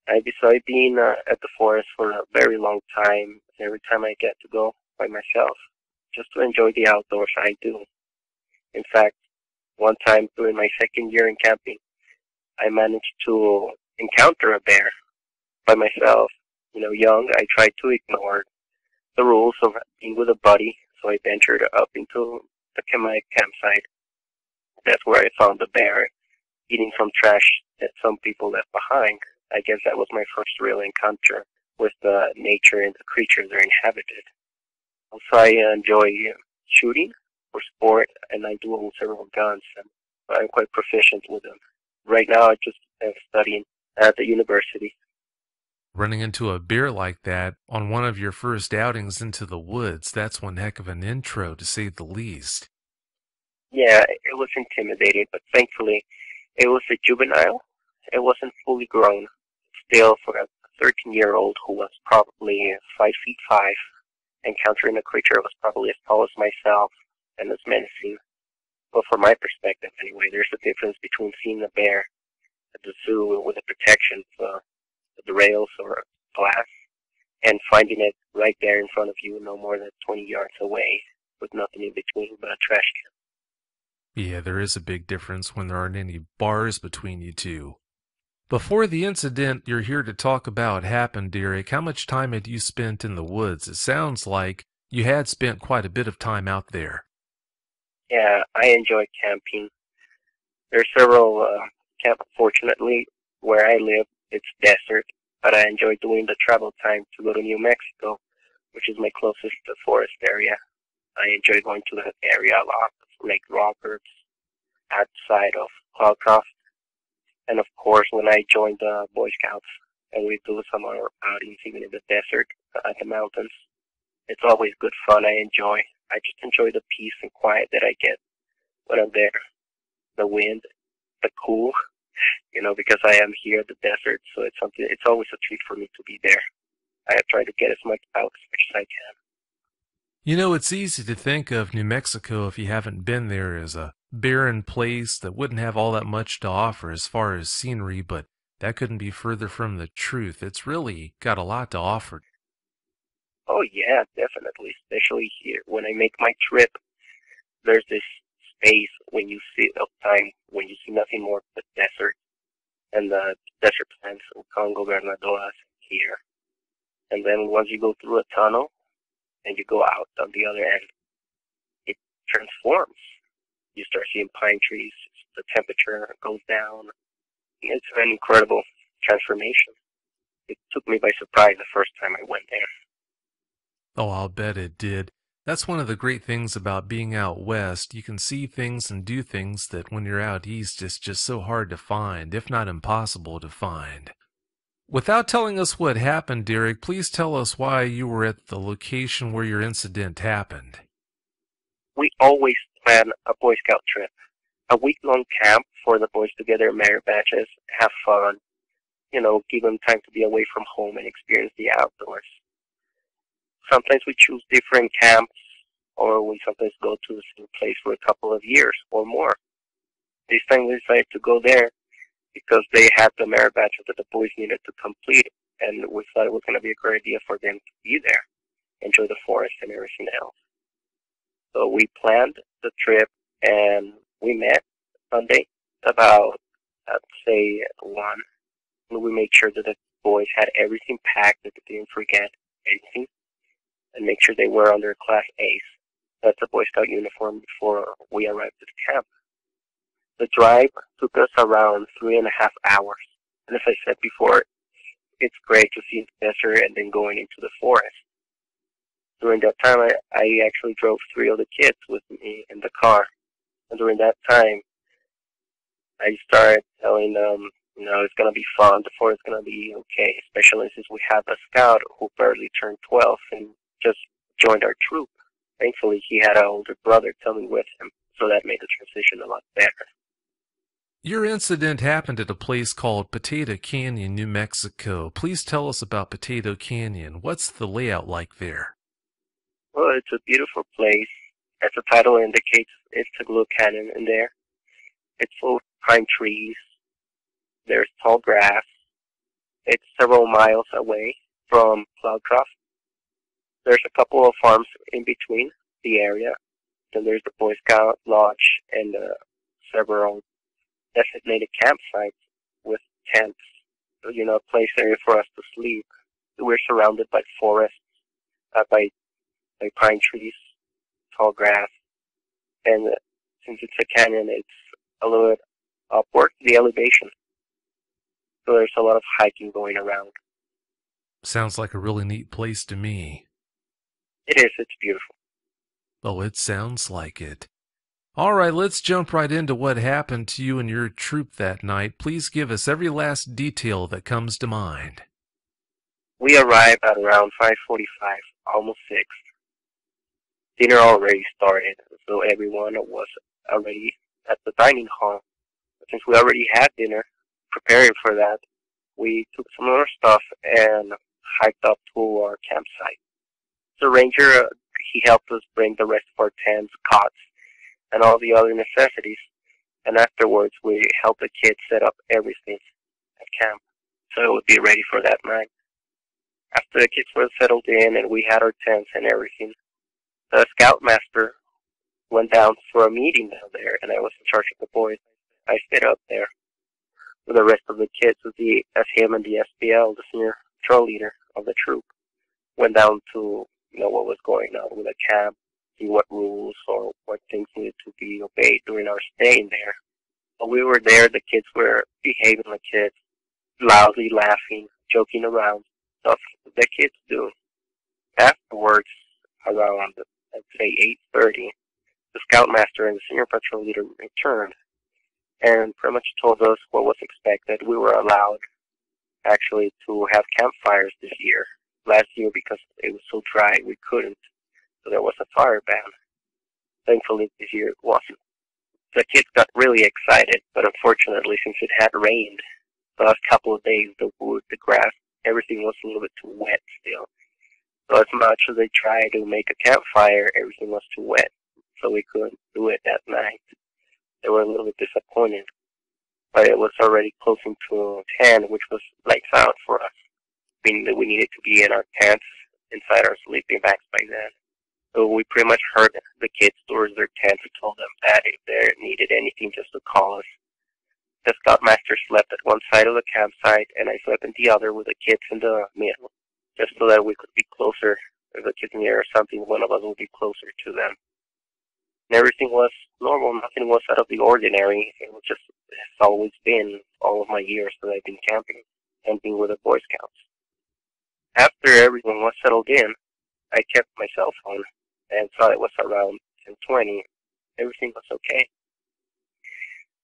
I decided being at the forest for a very long time. Every time I get to go by myself, just to enjoy the outdoors, I do. In fact, one time during my second year in camping, I managed to encounter a bear by myself. Young, I tried to ignore the rules of being with a buddy, so I ventured up into my campsite. That's where I found the bear eating some trash that some people left behind. I guess that was my first real encounter with nature and the creatures that are inhabited. Also, I enjoy shooting for sport, and I do own several guns, and I'm quite proficient with them. Right now, I just am studying at the university. Running into a bear like that on one of your first outings into the woods, that's one heck of an intro, to say the least. Yeah, it was intimidating, but thankfully, it was a juvenile. It wasn't fully grown. Still, for a 13-year-old who was probably 5'5", encountering a creature that was probably as tall as myself and as menacing. But from my perspective, anyway, there's a difference between seeing a bear at the zoo with the protection of the rails or glass and finding it right there in front of you, no more than 20 yards away, with nothing in between but a trash can. Yeah, there is a big difference when there aren't any bars between you two. Before the incident you're here to talk about happened, Derek, how much time had you spent in the woods? It sounds like you had spent quite a bit of time out there. Yeah, I enjoy camping. There's several camps. Fortunately, where I live, it's desert, but I enjoy doing the travel time to go to New Mexico, which is my closest forest area. I enjoy going to that area a lot, Lake Roberts, outside of Cloudcroft, and of course when I joined the Boy Scouts and we do some other outings even in the desert, at the mountains. It's always good fun. I just enjoy the peace and quiet that I get when I'm there. The wind, the cool, because I am here at the desert, so it's always a treat for me to be there. I try to get as much out as much as I can. It's easy to think of New Mexico, if you haven't been there, as a barren place that wouldn't have all that much to offer as far as scenery, but that couldn't be further from the truth. It's really got a lot to offer. Oh yeah, definitely. Especially here, when I make my trip, there's this space when you see nothing more but desert, and the desert plants will call gobernadoras here. And then once you go through a tunnel and you go out on the other end, it transforms. You start seeing pine trees, the temperature goes down. It's an incredible transformation. It took me by surprise the first time I went there. Oh, I'll bet it did. That's one of the great things about being out west. You can see things and do things that when you're out east, it's just so hard to find, if not impossible to find. Without telling us what happened, Derek, please tell us why you were at the location where your incident happened. We always plan a Boy Scout trip, a week-long camp for the boys to get their merit badges, have fun, give them time to be away from home and experience the outdoors. Sometimes we choose different camps, or we sometimes go to the same place for a couple of years or more. This time we decided to go there because they had the merit badges that the boys needed to complete, and we thought it was going to be a great idea for them to be there, enjoy the forest and everything else. So we planned the trip, and we met Sunday about, I'd say, 1. And we made sure that the boys had everything packed, that they didn't forget anything, and make sure they were on their Class A's. That's a Boy Scout uniform before we arrived at the camp. The drive took us around 3.5 hours. And as I said before, it's great to see the desert and then going into the forest. During that time, I actually drove 3 of the kids with me in the car. And during that time, I started telling them, it's going to be fun. The forest is going to be okay, especially since we have a scout who barely turned 12 and just joined our troop. Thankfully, he had an older brother coming with him, so that made the transition a lot better. Your incident happened at a place called Potato Canyon, New Mexico. Please tell us about Potato Canyon. What's the layout like there? Well, it's a beautiful place. As the title indicates, it's a little canyon in there. It's full of pine trees. There's tall grass. It's several miles away from Cloudcroft. There's a couple of farms in between the area. Then there's the Boy Scout Lodge and several designated campsites with tents, a place area for us to sleep. We're surrounded by forests, by pine trees, tall grass, and since it's a canyon, it's a little bit upward, the elevation. So there's a lot of hiking going around. Sounds like a really neat place to me. It is. It's beautiful. Oh, it sounds like it. All right, let's jump right into what happened to you and your troop that night. Please give us every last detail that comes to mind. We arrived at around 5:45, almost 6. Dinner already started, so everyone was already at the dining hall. Since we already had dinner, preparing for that, we took some of our stuff and hiked up to our campsite. The ranger, he helped us bring the rest of our tents, cots, and all the other necessities. And afterwards, we helped the kids set up everything at camp, so it would be ready for that night. After the kids were settled in and we had our tents and everything, the scoutmaster went down for a meeting down there, and I was in charge of the boys. I stayed up there with the rest of the kids as him and the SPL, the senior patrol leader of the troop, went down to know what was going on with the camp, see what rules or what things needed to be obeyed during our stay in there. While we were there, the kids were behaving like kids, loudly laughing, joking around, stuff the kids do. Afterwards, around, I'd say 8:30, the scoutmaster and the senior patrol leader returned and pretty much told us what was expected. We were allowed, actually, to have campfires this year. Last year, because it was so dry, we couldn't. So there was a fire ban. Thankfully, this year it wasn't. The kids got really excited, but unfortunately, since it had rained the last couple of days, the wood, the grass, everything was a little bit too wet still. So as much as they tried to make a campfire, everything was too wet. So we couldn't do it that night. They were a little bit disappointed. But it was already closing to 10, which was lights out for us, meaning that we needed to be in our tents, inside our sleeping bags by then. So we pretty much heard the kids towards their tents and told them that if they needed anything, just to call us. The scoutmaster slept at one side of the campsite, and I slept in the other with the kids in the middle, just so that we could be closer. If the kids near or something, one of us would be closer to them. And everything was normal. Nothing was out of the ordinary. It was just, it's always been all of my years that I've been camping with the Boy Scouts. After everything was settled in, I kept my cell phone and saw it was around 10:20. Everything was okay.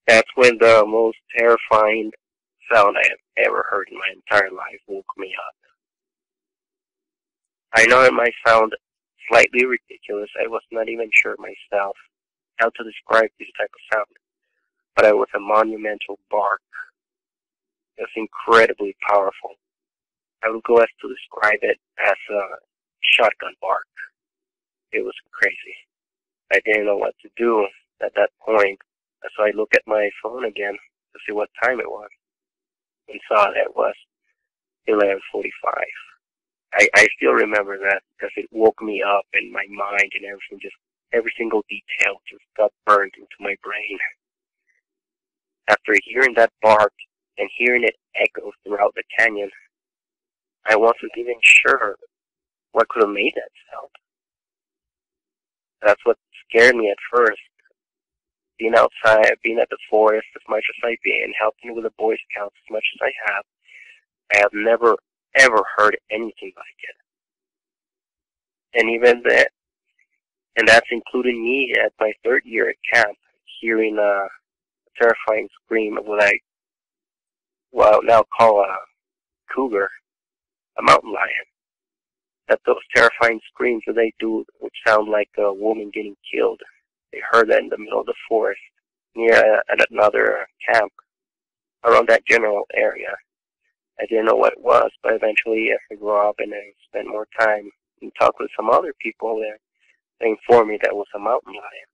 That's when the most terrifying sound I have ever heard in my entire life woke me up. I know it might sound slightly ridiculous. I was not even sure myself how to describe this type of sound, but it was a monumental bark. It was incredibly powerful. I would go as to describe it as a shotgun bark. It was crazy. I didn't know what to do at that point, so I looked at my phone again to see what time it was, and saw that it was 11:45. I still remember that because it woke me up in my mind, and every single detail just got burned into my brain. After hearing that bark and hearing it echo throughout the canyon, I wasn't even sure what could have made that sound. That's what scared me at first. Being outside, being at the forest as much as I've been, helping with the Boy Scouts as much as I have never, ever heard anything like it. And even that, and that's including me at my third year at camp, hearing a terrifying scream of what I now call a cougar, a mountain lion. That those terrifying screams that they do, which sound like a woman getting killed. They heard that in the middle of the forest, near at another camp, around that general area. I didn't know what it was, but eventually as I grew up and I spent more time and talked with some other people there, they informed me that was a mountain lion.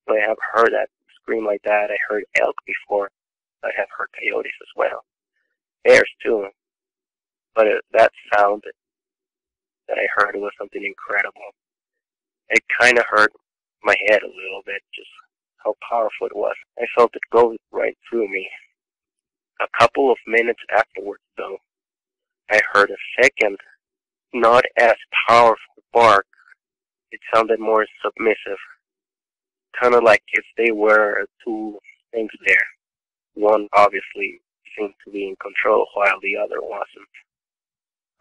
So I have heard that scream like that. I heard elk before. I have heard coyotes as well. Bears too. But that sound that I heard was something incredible. It kind of hurt my head a little bit, just how powerful it was. I felt it go right through me. A couple of minutes afterwards, though, I heard a second, not as powerful bark. It sounded more submissive, kind of like if they were two things there. One obviously seemed to be in control while the other wasn't.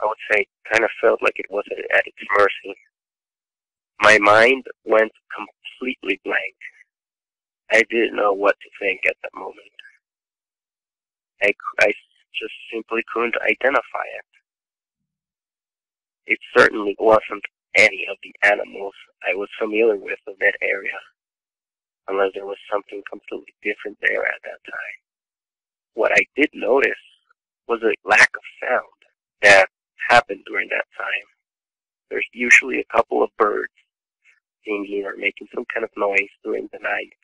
I would say kind of felt like it was at its mercy. My mind went completely blank. I didn't know what to think at that moment. I just simply couldn't identify it. It certainly wasn't any of the animals I was familiar with of that area, unless there was something completely different there at that time. What I did notice was a lack of sound that happened during that time. There's usually a couple of birds singing or making some kind of noise during the night.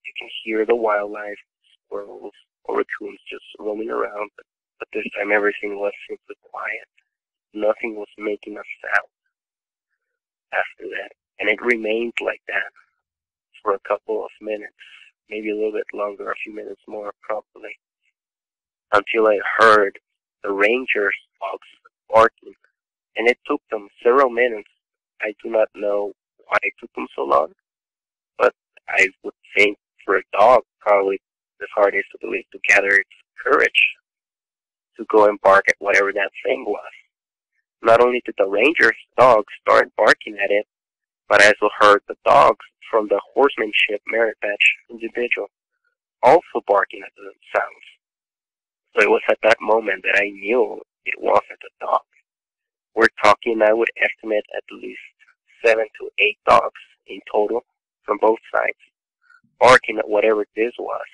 You can hear the wildlife, squirrels, or raccoons just roaming around, but this time everything was simply quiet. nothing was making a sound after that. And it remained like that for a couple of minutes, maybe a little bit longer, a few minutes more probably, until I heard the ranger's dogs barking. And it took them several minutes. I do not know why it took them so long, but I would think for a dog, probably the hardest to believe to gather its courage to go and bark at whatever that thing was. Not only did the ranger's dogs start barking at it, but I also heard the dogs from the horsemanship merit badge individual also barking at the sounds. So it was at that moment that I knew it wasn't a dog. We're talking, I would estimate, at least 7 to 8 dogs in total from both sides, barking at whatever this was.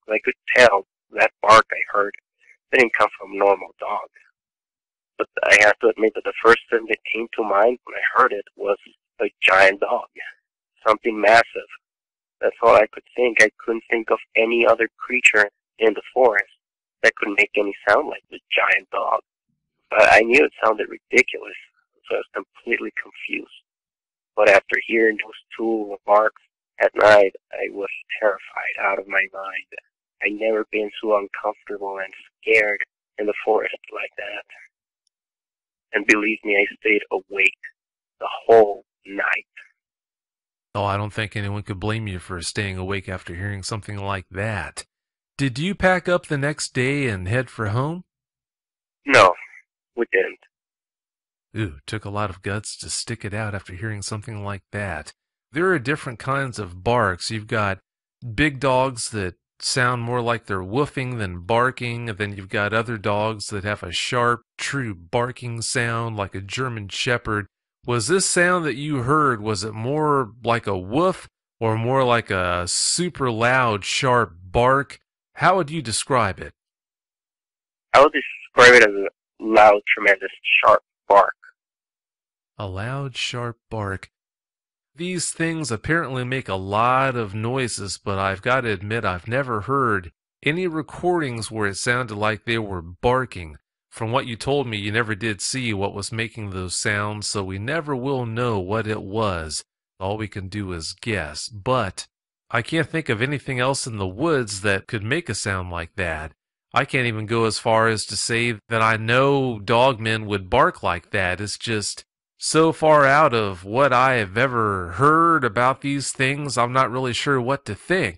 I could tell that bark I heard didn't come from a normal dog. But I have to admit that the first thing that came to mind when I heard it was a giant dog, something massive. That's all I could think. I couldn't think of any other creature in the forest that could make any sound like the giant dog. But I knew it sounded ridiculous, so I was completely confused. But after hearing those two barks at night, I was terrified out of my mind. I'd never been so uncomfortable and scared in the forest like that. And believe me, I stayed awake the whole night. Oh, I don't think anyone could blame you for staying awake after hearing something like that. Did you pack up the next day and head for home? No, we didn't. Ooh, took a lot of guts to stick it out after hearing something like that. There are different kinds of barks. You've got big dogs that sound more like they're woofing than barking, and then you've got other dogs that have a sharp, true barking sound like a German Shepherd. Was this sound that you heard, was it more like a woof or more like a super loud, sharp bark? How would you describe it? I would describe it as a loud, tremendous, sharp bark. A loud, sharp bark. These things apparently make a lot of noises, but I've got to admit I've never heard any recordings where it sounded like they were barking. From what you told me, you never did see what was making those sounds, so we never will know what it was. All we can do is guess. But I can't think of anything else in the woods that could make a sound like that. I can't even go as far as to say that I know dogmen would bark like that. It's just so far out of what I have ever heard about these things, I'm not really sure what to think.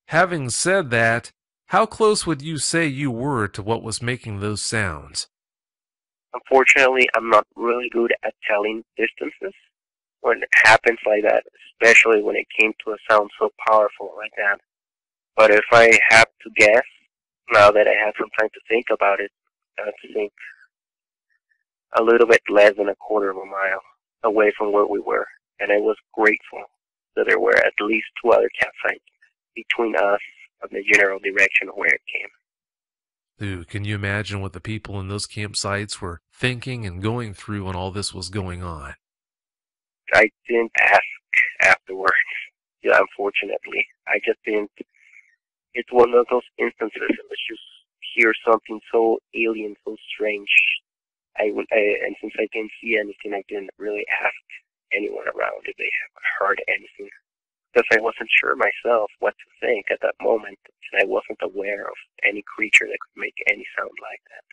Having said that, how close would you say you were to what was making those sounds? Unfortunately, I'm not really good at telling distances when it happens like that, especially when it came to a sound so powerful like that. But if I have to guess, now that I have some time to think about it, I think a little bit less than a quarter of a mile away from where we were. And I was grateful that there were at least 2 other campsites between us and the general direction of where it came. Ooh, can you imagine what the people in those campsites were thinking and going through when all this was going on? I didn't ask afterwards, yeah, unfortunately. I just didn't. It's one of those instances in which you hear something so alien, so strange. And since I didn't see anything, I didn't really ask anyone around if they have heard anything. Because I wasn't sure myself what to think at that moment, and I wasn't aware of any creature that could make any sound like that.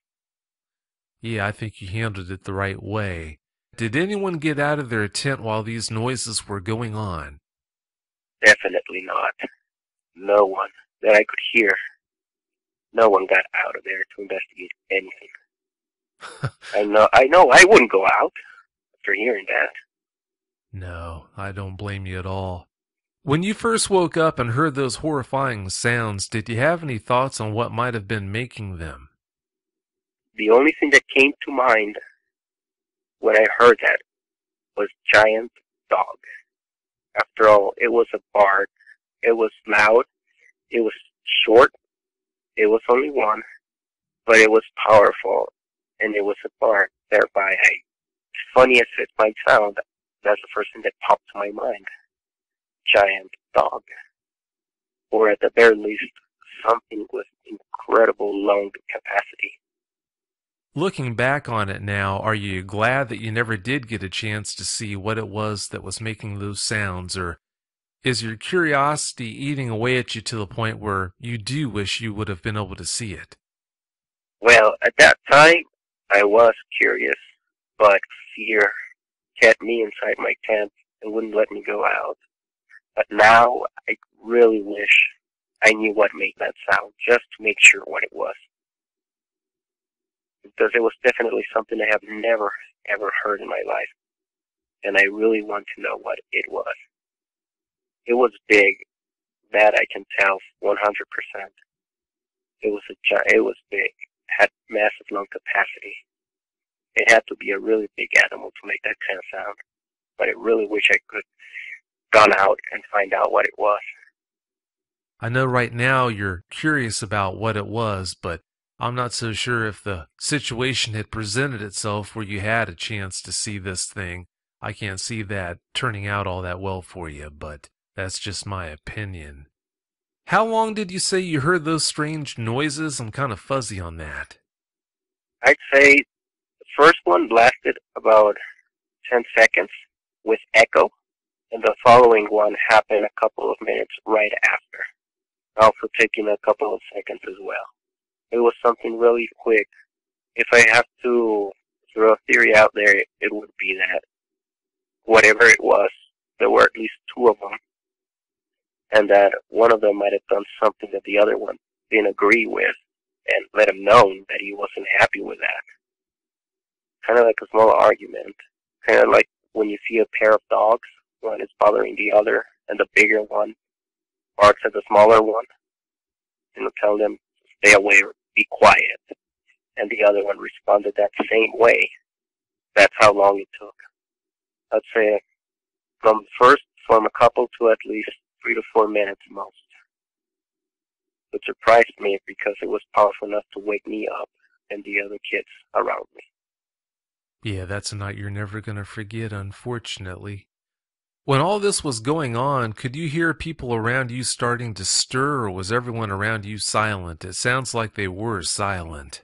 Yeah, I think you handled it the right way. Did anyone get out of their tent while these noises were going on? Definitely not. No one that I could hear. No one got out of there to investigate anything. I know, I wouldn't go out after hearing that. No, I don't blame you at all. When you first woke up and heard those horrifying sounds, did you have any thoughts on what might have been making them? The only thing that came to mind when I heard that was giant dog. After all, it was a bark. It was loud. It was short. It was only one, but it was powerful, and it was a bark. Thereby, as funny as it might sound, that's the first thing that popped to my mind. Giant dog. Or at the very least, something with incredible lung capacity. Looking back on it now, are you glad that you never did get a chance to see what it was that was making those sounds, or is your curiosity eating away at you to the point where you do wish you would have been able to see it? Well, at that time, I was curious, but fear kept me inside my tent and wouldn't let me go out. But now, I really wish I knew what made that sound, just to make sure what it was. Because it was definitely something I have never, ever heard in my life. And I really want to know what it was. It was big, that I can tell 100%. It was big, had massive lung capacity. It had to be a really big animal to make that kind of sound. But I really wish I could gone out and find out what it was. I know right now you're curious about what it was, but I'm not so sure if the situation had presented itself where you had a chance to see this thing. I can't see that turning out all that well for you, but that's just my opinion. How long did you say you heard those strange noises? I'm kind of fuzzy on that. I'd say the first one lasted about 10 seconds with echo, and the following one happened a couple of minutes right after, also taking a couple of seconds as well. It was something really quick. If I have to throw a theory out there, it would be that whatever it was, there were at least two of them, and that one of them might have done something that the other one didn't agree with, and let him know that he wasn't happy with that. Kind of like a small argument. Kind of like when you see a pair of dogs, one is bothering the other, and the bigger one barks at the smaller one, and tell them, stay away or be quiet. And the other one responded that same way. That's how long it took. I'd say from a couple to at least 3 to 4 minutes most. It surprised me because it was powerful enough to wake me up and the other kids around me. Yeah, that's a night you're never going to forget, unfortunately. When all this was going on, could you hear people around you starting to stir, or was everyone around you silent? It sounds like they were silent.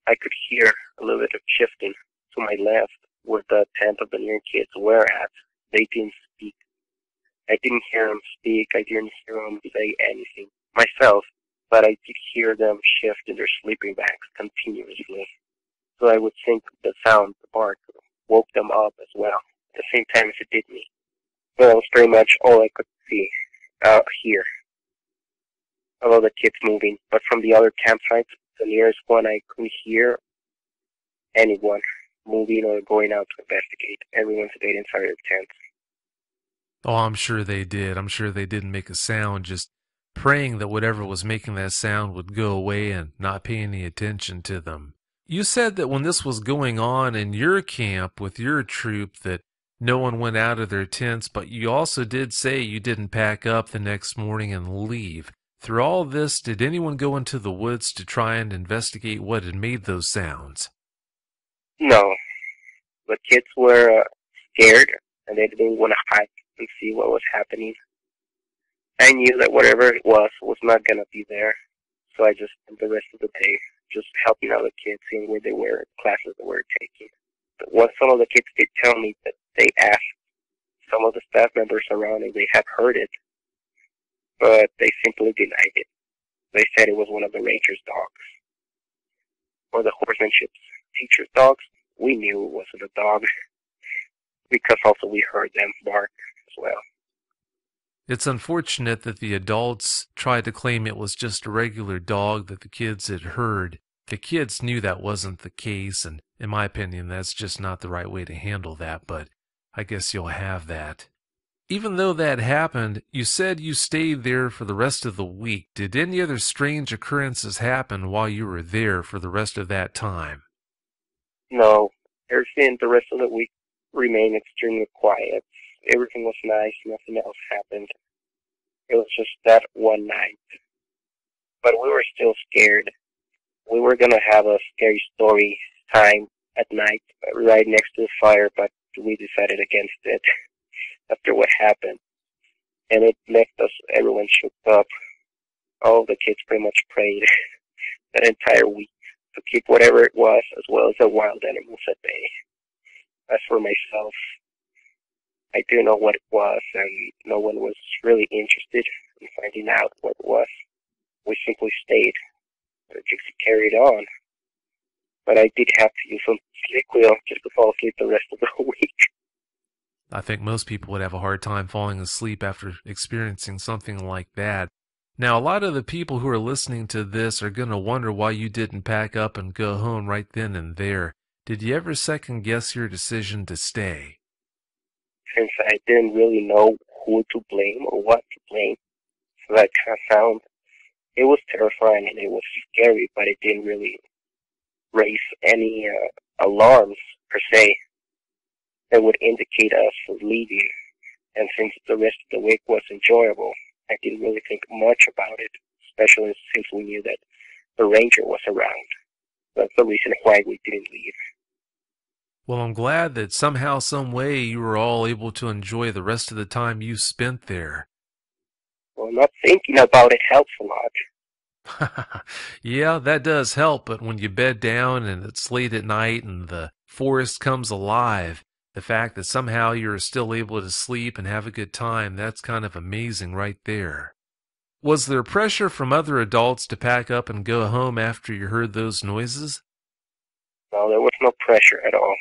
I could hear a little bit of shifting to my left where the tent of the near kids were at. They didn't speak. I didn't hear them speak. I didn't hear them say anything myself, but I did hear them shift in their sleeping bags continuously. So I would think the sound, the bark, woke them up as well, at the same time as it did me. But that was pretty much all I could see, hear. Although the kids moving. But from the other campsites, the nearest one, I couldn't hear anyone moving or going out to investigate. Everyone stayed inside their tents. Oh, I'm sure they did. I'm sure they didn't make a sound, just praying that whatever was making that sound would go away and not pay any attention to them. You said that when this was going on in your camp with your troop that no one went out of their tents, but you also did say you didn't pack up the next morning and leave. Through all this, did anyone go into the woods to try and investigate what had made those sounds? No. The kids were scared, and they didn't want to hike and see what was happening. I knew that whatever it was not going to be there, so I just spent the rest of the day just helping out the kids, seeing where they were, classes they were taking. But what some of the kids did tell me that they asked some of the staff members around if they had heard it, but they simply denied it. They said it was one of the ranger's dogs, or the horsemanship teacher's dogs. We knew it wasn't a dog, because also we heard them bark as well. It's unfortunate that the adults tried to claim it was just a regular dog that the kids had heard. The kids knew that wasn't the case, and in my opinion, that's just not the right way to handle that, but I guess you'll have that. Even though that happened, you said you stayed there for the rest of the week. Did any other strange occurrences happen while you were there for the rest of that time? No, everything the rest of the week remained extremely quiet. Everything was nice, nothing else happened. It was just that one night. But we were still scared. We were going to have a scary story time at night right next to the fire, but we decided against it after what happened. And it left us, everyone shook up. All the kids pretty much prayed that entire week to to keep whatever it was, as well as the wild animals at bay. As for myself, I didn't know what it was, and no one was really interested in finding out what it was. We simply stayed and just carried on. But I did have to use some sleep wheel just to fall asleep the rest of the week. I think most people would have a hard time falling asleep after experiencing something like that. Now, a lot of the people who are listening to this are going to wonder why you didn't pack up and go home right then and there. Did you ever second guess your decision to stay? Since I didn't really know who to blame or what to blame, so that kind of sound, it was terrifying and it was scary, but it didn't really raise any alarms per se that would indicate us for leaving. And since the rest of the week was enjoyable, I didn't really think much about it, especially since we knew that the ranger was around. That's the reason why we didn't leave. Well, I'm glad that somehow, some way, you were all able to enjoy the rest of the time you spent there. Well, not thinking about it helps a lot. Yeah, that does help, but when you bed down and it's late at night and the forest comes alive, the fact that somehow you're still able to sleep and have a good time, that's kind of amazing right there. Was there pressure from other adults to pack up and go home after you heard those noises? No, there was no pressure at all.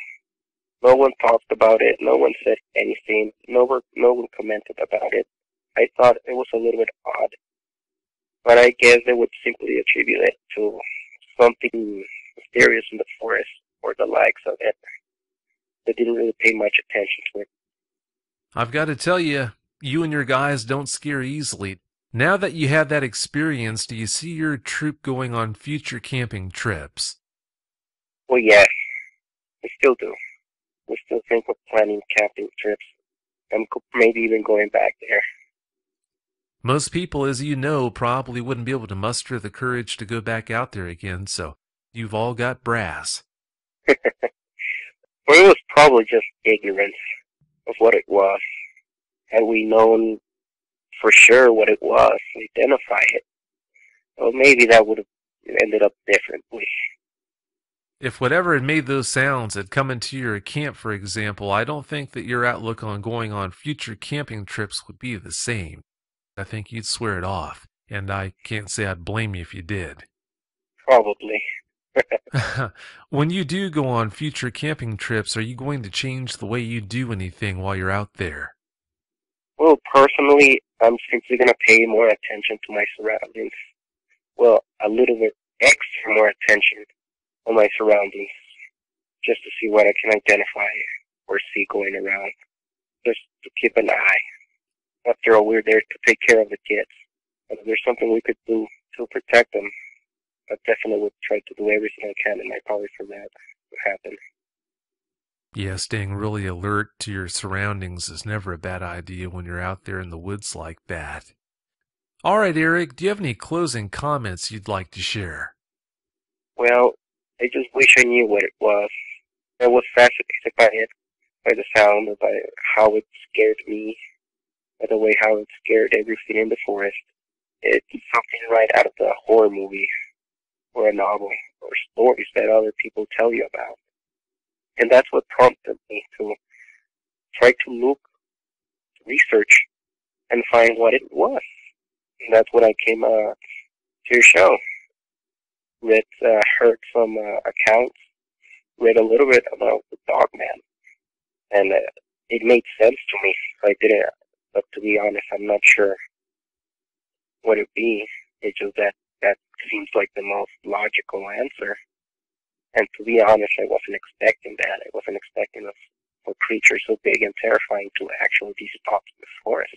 No one talked about it. No one said anything. No one commented about it. I thought it was a little bit odd, but I guess they would simply attribute it to something mysterious in the forest or the likes of it. They didn't really pay much attention to it. I've got to tell you, you and your guys don't scare easily. Now that you had that experience, do you see your troop going on future camping trips? Well, yes, we still do. We still think of planning camping trips and maybe even going back there. Most people, as you know, probably wouldn't be able to muster the courage to go back out there again, so you've all got brass. Well, it was probably just ignorance of what it was. Had we known for sure what it was, identify it, well, maybe that would have ended up differently. If whatever had made those sounds had come into your camp, for example, I don't think that your outlook on going on future camping trips would be the same. I think you'd swear it off, and I can't say I'd blame you if you did. Probably. When you do go on future camping trips, are you going to change the way you do anything while you're out there? Well, personally, I'm simply going to pay more attention to my surroundings. Well, a little bit extra more attention on my surroundings, just to see what I can identify or see going around, just to keep an eye. After all, we're there to take care of the kids, and if there's something we could do to protect them, I definitely would try to do everything I can in my power for that to happen. Yeah, staying really alert to your surroundings is never a bad idea when you're out there in the woods like that. All right, Eric, do you have any closing comments you'd like to share? Well, I just wish I knew what it was. I was fascinated by it, by the sound, by how it scared me, by the way how it scared everything in the forest. It's something right out of a horror movie, or a novel, or stories that other people tell you about. And that's what prompted me to try to look, research, and find what it was. And that's when I came to your show. Heard some accounts, read a little bit about the dog man, and it made sense to me. I didn't, but to be honest, I'm not sure what it'd be. It's just that seems like the most logical answer. And to be honest, I wasn't expecting that. I wasn't expecting a creature so big and terrifying to actually be stopped in the forest.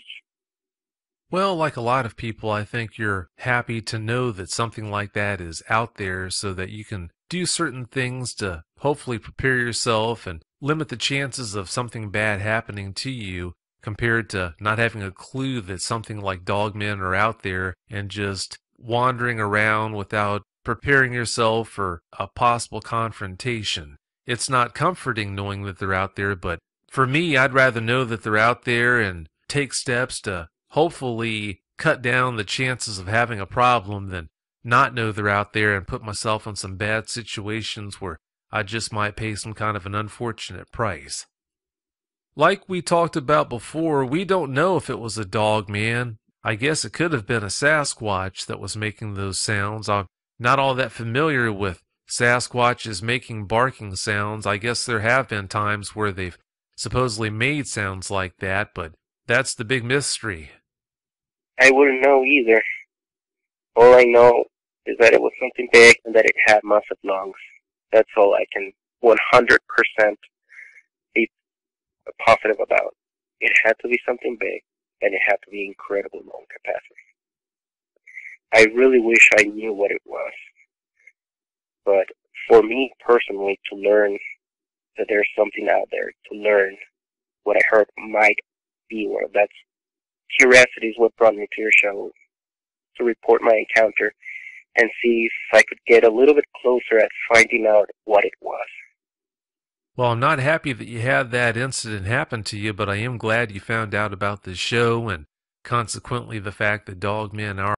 Well, like a lot of people, I think you're happy to know that something like that is out there so that you can do certain things to hopefully prepare yourself and limit the chances of something bad happening to you compared to not having a clue that something like dogmen are out there and just wandering around without preparing yourself for a possible confrontation. It's not comforting knowing that they're out there, but for me, I'd rather know that they're out there and take steps to hopefully cut down the chances of having a problem than not know they're out there and put myself in some bad situations where I just might pay some kind of an unfortunate price. Like we talked about before, we don't know if it was a dog man. I guess it could have been a Sasquatch that was making those sounds. I'm not all that familiar with Sasquatches making barking sounds. I guess there have been times where they've supposedly made sounds like that, but that's the big mystery. I wouldn't know either. All I know is that it was something big and that it had massive lungs. That's all I can 100% be positive about. It had to be something big, and it had to be incredible lung capacity. I really wish I knew what it was. But for me personally, to learn that there's something out there, to learn what I heard might be one of that's curiosity is what brought me to your show, to report my encounter and see if I could get a little bit closer at finding out what it was. Well, I'm not happy that you had that incident happen to you, but I am glad you found out about this show and consequently the fact that dogmen are